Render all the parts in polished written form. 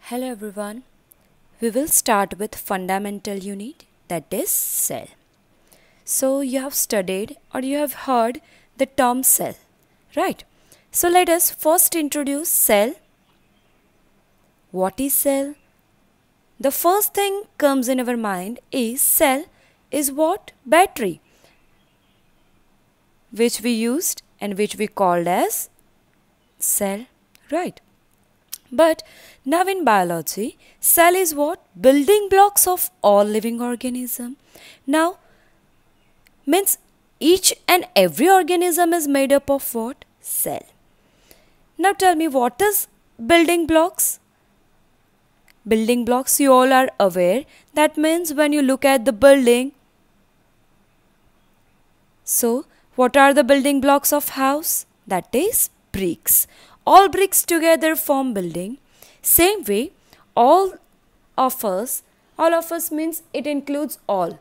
Hello everyone. We will start with fundamental unit, that is cell. So you have studied or you have heard the term cell, right? So let us first introduce cell. What is cell? The first thing comes in our mind is cell is what? Battery, which we used and which we called as cell, right? But now in biology, cell is what? Building blocks of all living organism. Now, means each and every organism is made up of what? Cell. Now tell me, what is building blocks? Building blocks, you all are aware. That means when you look at the building, so what are the building blocks of house? That is bricks. All bricks together form building. Same way, all of us means it includes all,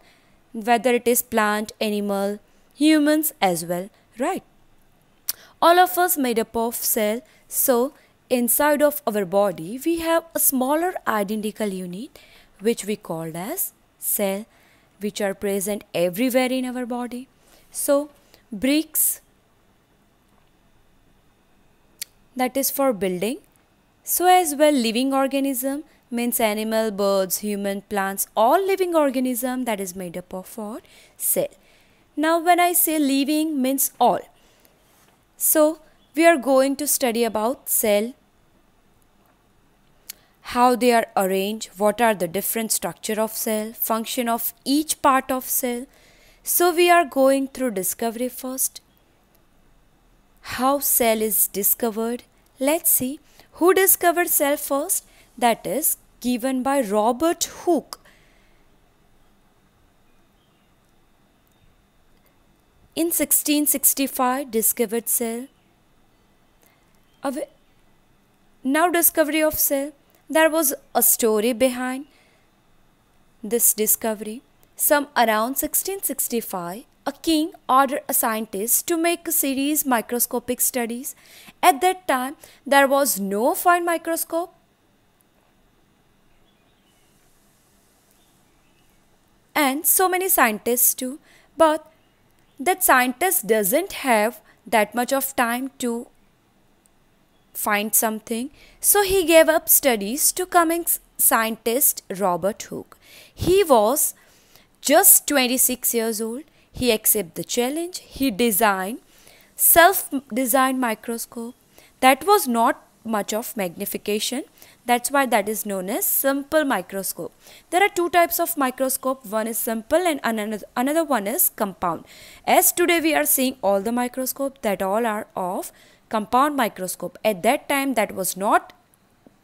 whether it is plant, animal, humans as well, right? All of us made up of cell. So inside of our body we have a smaller identical unit which we called as cell, which are present everywhere in our body. So bricks, that is for building. So as well, living organism means animal, birds, human, plants, all living organism that is made up of what? Cell. Now when I say living means all. So we are going to study about cell, how they are arranged, what are the different structure of cell, function of each part of cell. So we are going through discovery first. How cell is discovered? Let's see. Who discovered cell first? That is given by Robert Hooke. In 1665 discovered cell. Now discovery of cell. There was a story behind this discovery. Some around 1665, a king ordered a scientist to make a series microscopic studies. At that time, there was no fine microscope and so many scientists too. But that scientist doesn't have that much of time to find something. So he gave up studies to coming scientist Robert Hooke. He was just 26 years old. He accepted the challenge. He designed self-designed microscope. That was not much of magnification. That's why that is known as simple microscope. There are two types of microscope. One is simple and another one is compound. As today we are seeing all the microscope that all are of compound microscope. At that time that was not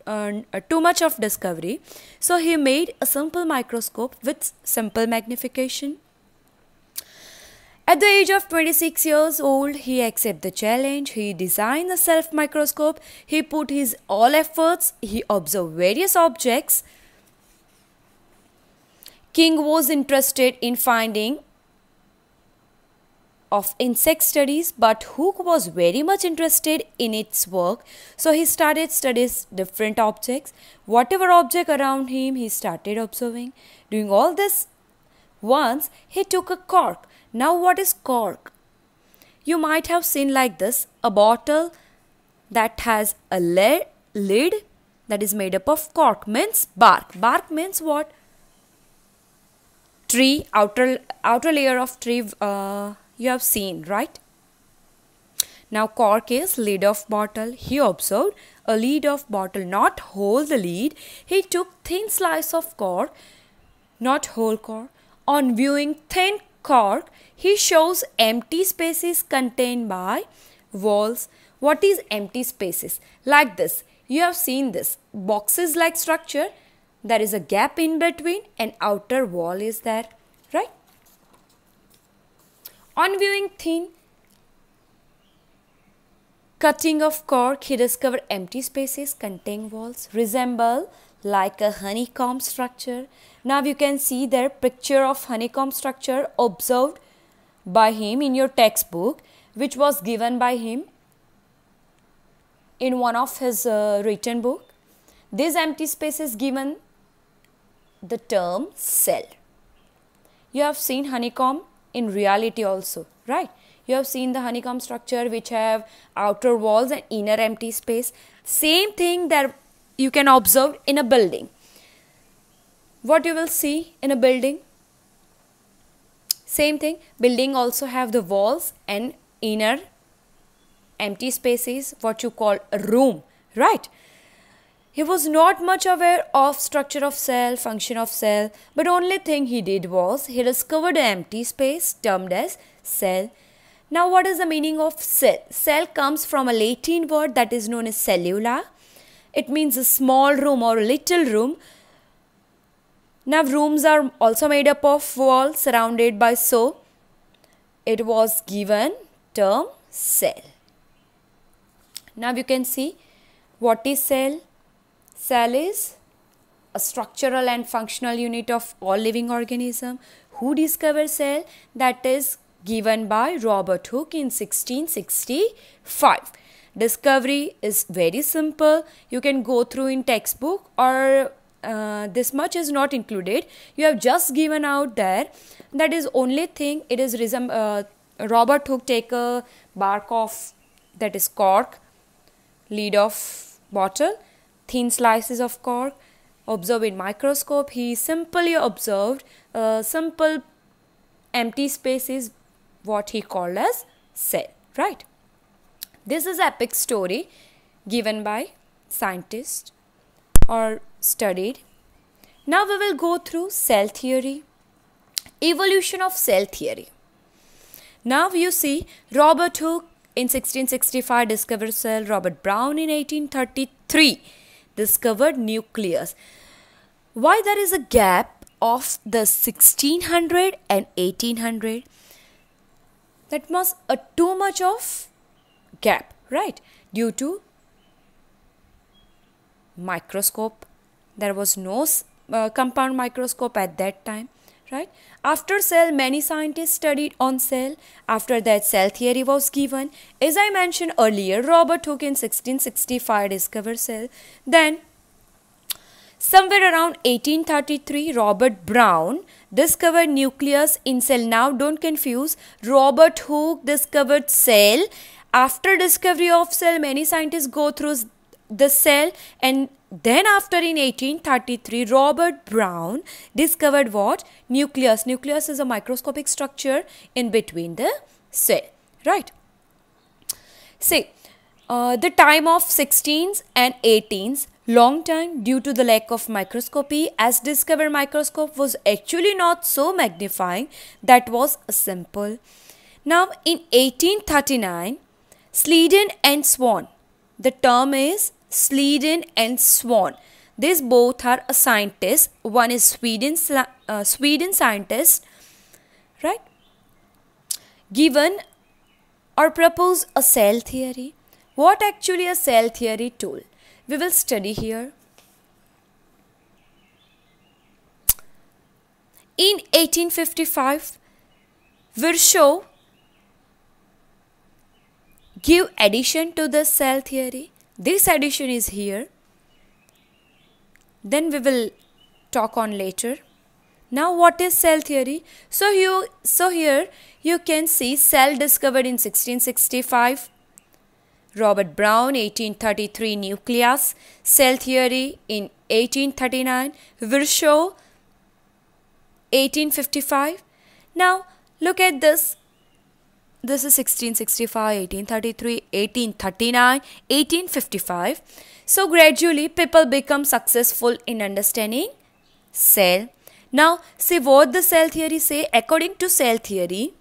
too much of discovery. So he made a simple microscope with simple magnification. At the age of 26 years old, he accepted the challenge. He designed a self microscope. He put his all efforts. He observed various objects. King was interested in finding of insect studies, but Hooke was very much interested in its work. So he started studies different objects. Whatever object around him, he started observing. Doing all this, once he took a cork. Now what is cork? You might have seen like this, a bottle that has a lid that is made up of cork, means bark. Bark means what? Tree, outer layer of tree you have seen, right? Now cork is lid of bottle. He observed a lid of bottle, not whole the lid. He took thin slice of cork, not whole cork. On viewing thin cork, he shows empty spaces contained by walls. What is empty spaces? Like this. You have seen this. Boxes like structure. There is a gap in between and outer wall is there. Right? On viewing thin cutting of cork, he discovered empty spaces containing walls resemble like a honeycomb structure. Now you can see their picture of honeycomb structure observed by him in your textbook, which was given by him in one of his written book. This empty space is given the term cell. You have seen honeycomb in reality also, right? You have seen the honeycomb structure which have outer walls and inner empty space. Same thing that you can observe in a building. What you will see in a building? Same thing, building also have the walls and inner empty spaces, what you call a room, right? He was not much aware of structure of cell, function of cell, but only thing he did was he discovered an empty space termed as cell. Now what is the meaning of cell? Cell comes from a Latin word that is known as cellula. It means a small room or a little room. Now rooms are also made up of walls surrounded by, so it was given term cell. Now you can see what is cell. Cell is a structural and functional unit of all living organism. Who discovered cell? That is given by Robert Hooke in 1665. Discovery is very simple. You can go through in textbook, or this much is not included. You have just given out there. That is only thing. It is Robert Hooke take a bark of, that is cork, lid of bottle, thin slices of cork, observe in microscope. He simply observed simple empty spaces, what he called as cell, right? This is epic story given by scientists or studied. Now we will go through cell theory, evolution of cell theory. Now you see Robert Hooke in 1665 discovered cell. Robert Brown in 1833 discovered nucleus. Why there is a gap of the 1600 and 1800? That was too much of gap, right? Due to microscope. There was no compound microscope at that time, right? After cell, many scientists studied on cell. After that, cell theory was given. As I mentioned earlier, Robert Hooke in 1665 discovered cell. Then somewhere around 1833, Robert Brown discovered nucleus in cell. Now don't confuse. Robert Hooke discovered cell. After discovery of cell, many scientists go through the cell, and then after in 1833, Robert Brown discovered what? Nucleus. Nucleus is a microscopic structure in between the cell, right? See, the time of 16s and 18s, long time due to the lack of microscopy, as discovered microscope was actually not so magnifying, that was simple. Now in 1839, Sleeden and Swan, the term is Sleeden and Swan. These both are a scientist. One is Sweden scientist, right? Given or propose a cell theory. What actually a cell theory tool? We will study here. In 1855, Virchow give addition to the cell theory. This addition is here. Then we will talk on later. Now what is cell theory? So here you can see cell discovered in 1665. Robert Brown 1833 nucleus. Cell theory in 1839. Virchow 1855. Now look at this. This is 1665, 1833, 1839, 1855. So gradually people become successful in understanding cell. Now see what the cell theory say. According to cell theory,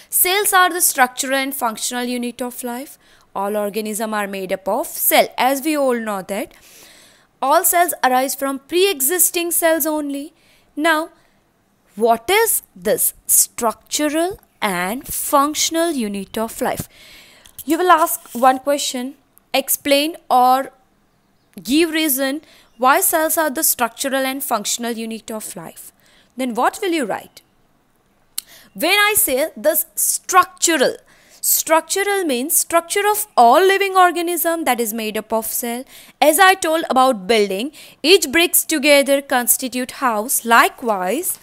cells are the structural and functional unit of life. All organisms are made up of cell. As we all know that all cells arise from pre-existing cells only. Now what is this structural and functional unit of life? You will ask one question, explain or give reason why cells are the structural and functional unit of life. Then what will you write? When I say this structural, Structural means structure of all living organism that is made up of cell. As I told about building, each bricks together constitute house. Likewise,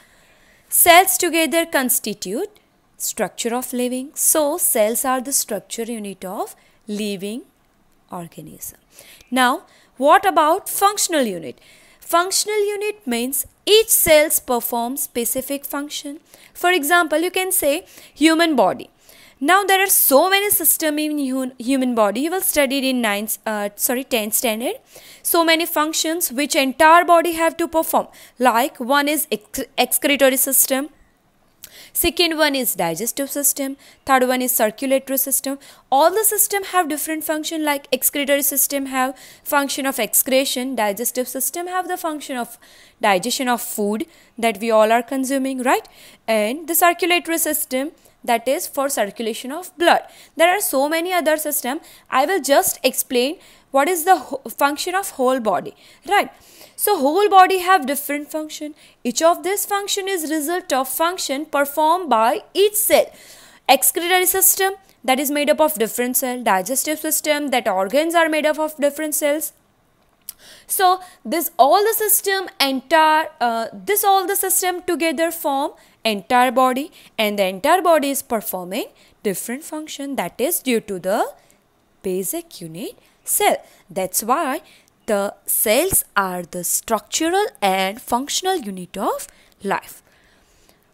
cells together constitute structure of living. So, cells are the structure unit of living organism. Now, what about functional unit? Functional unit means each cells perform specific function. For example, you can say human body. Now there are so many systems in human body. You will study it in 10th standard. So many functions which entire body have to perform. Like one is excretory system. Second one is digestive system. Third one is circulatory system. All the system have different function. Like excretory system have function of excretion. Digestive system have the function of digestion of food that we all are consuming, right? And the circulatory system, that is for circulation of blood. There are so many other systems. I will just explain what is the function of whole body, right? So whole body have different function. Each of this function is result of function performed by each cell. Excretory system, that is made up of different cells. Digestive system, that organs are made up of different cells. So this all the system together form entire body, and the entire body is performing different function, that is due to the basic unit cell. That's why the cells are the structural and functional unit of life.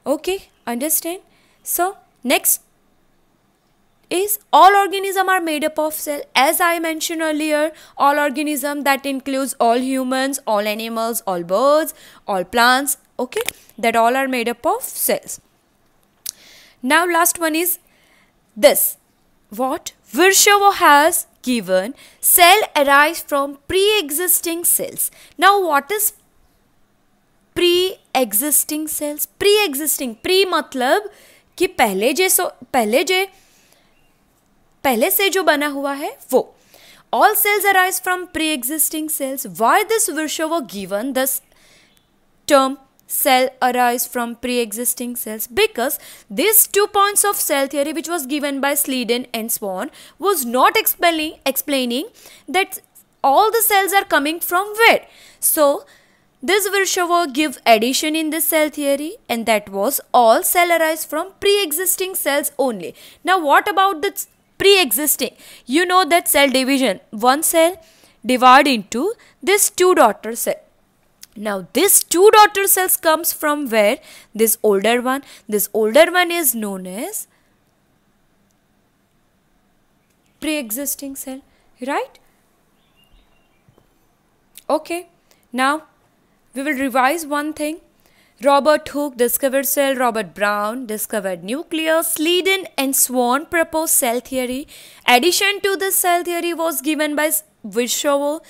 Okay, understand? So next is all organisms are made up of cell. As I mentioned earlier, all organisms, that includes all humans, all animals, all birds, all plants, okay, that all are made up of cells. Now last one is this. What? Virchow has given cell arise from pre-existing cells. Now what is pre-existing cells? Pre-existing, pre मतलब कि पहले से जो बना हुआ है वो. All cells arise from pre-existing cells. Why this Virchow given this term cell arise from pre-existing cells? Because these 2 points of cell theory which was given by Schleiden and Swan was not explaining that all the cells are coming from where. So this Virchow give addition in this cell theory, and that was all cell arise from pre-existing cells only. Now what about the pre-existing? You know that cell division, one cell divide into this 2 daughter cell. Now this 2 daughter cells comes from where? This older one. This older one is known as pre-existing cell, right? Okay, now we will revise one thing. Robert Hooke discovered cell, Robert Brown discovered nucleus, Schleiden and Swan proposed cell theory. Addition to this cell theory was given by Virchow,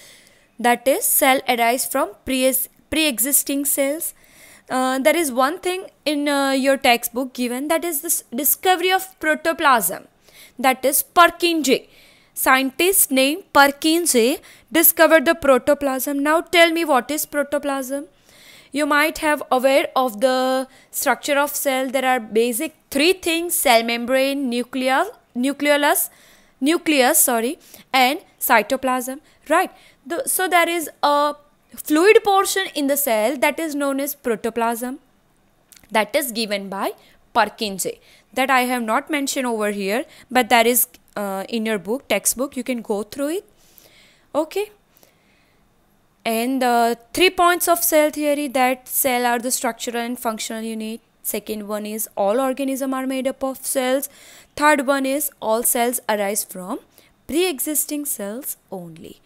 that is cell arise from pre-existing cells. There is one thing in your textbook given, that is this discovery of protoplasm, that is Purkinje. Scientist named Purkinje discovered the protoplasm. Now tell me, what is protoplasm? You might have aware of the structure of cell. There are basic 3 things: cell membrane, nucleus, and cytoplasm, right? So there is a fluid portion in the cell that is known as protoplasm, that is given by Purkinje, that I have not mentioned over here, but that is in your book, textbook, you can go through it. Okay. And the 3 points of cell theory, that cell are the structural and functional unit. Second one is all organisms are made up of cells. Third one is all cells arise from pre-existing cells only.